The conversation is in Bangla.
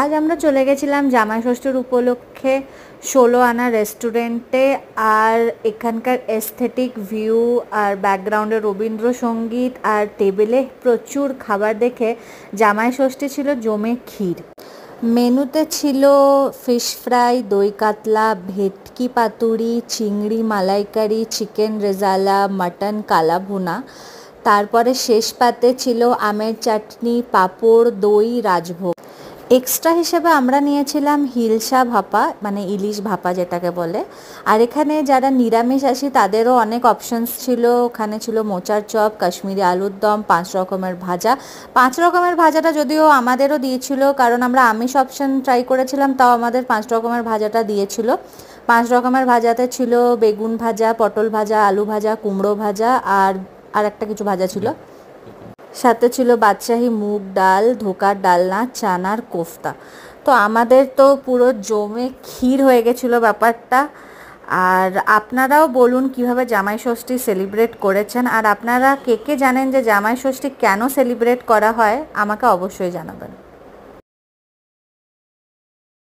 আজ আমরা চলে গেছিলাম জামাই ষষ্ঠীর উপলক্ষে ১৬ আনা রেস্টুরেন্টে। আর এখানকার এস্থেটিক ভিউ আর ব্যাকগ্রাউন্ডে রবীন্দ্রসঙ্গীত আর টেবিলে প্রচুর খাবার দেখে জামাই ষষ্ঠী ছিল জমে ক্ষীর। মেনুতে ছিল ফিশ ফ্রাই, দই কাতলা, ভেটকি পাতুরি, চিংড়ি মালাইকারি, চিকেন রেজালা, মাটন কালা ভুনা। তারপরে শেষ পাতে ছিল আমের চাটনি, পাঁপড়, দই, রাজভোগ। এক্সট্রা হিসেবে আমরা নিয়েছিলাম হিলসা ভাপা, মানে ইলিশ ভাপা যেটাকে বলে। আর এখানে যারা নিরামিষ আসি তাদেরও অনেক অপশনস ছিল। ওখানে ছিল মোচার চপ, কাশ্মীরি আলুর দম, 5 রকমের ভাজা। 5 রকমের ভাজাটা যদিও আমাদেরও দিয়েছিল, কারণ আমরা আমিষ অপশন ট্রাই করেছিলাম, তাও আমাদের 5 রকমের ভাজাটা দিয়েছিল। 5 রকমের ভাজাতে ছিল বেগুন ভাজা, পটল ভাজা, আলু ভাজা, কুমড়ো ভাজা আর একটা কিছু ভাজা ছিল। সাথে ছিল বাদশাহী মুগ ডাল, ধোকার ডালনা, চানার কোফতা। তো আমাদের তো পুরো জমে ক্ষীর হয়ে গেছিলো ব্যাপারটা। আর আপনারাও বলুন কিভাবে জামাই ষষ্ঠী সেলিব্রেট করেছেন, আর আপনারা কে কে জানেন যে জামাই ষষ্ঠী কেন সেলিব্রেট করা হয়, আমাকে অবশ্যই জানাবেন।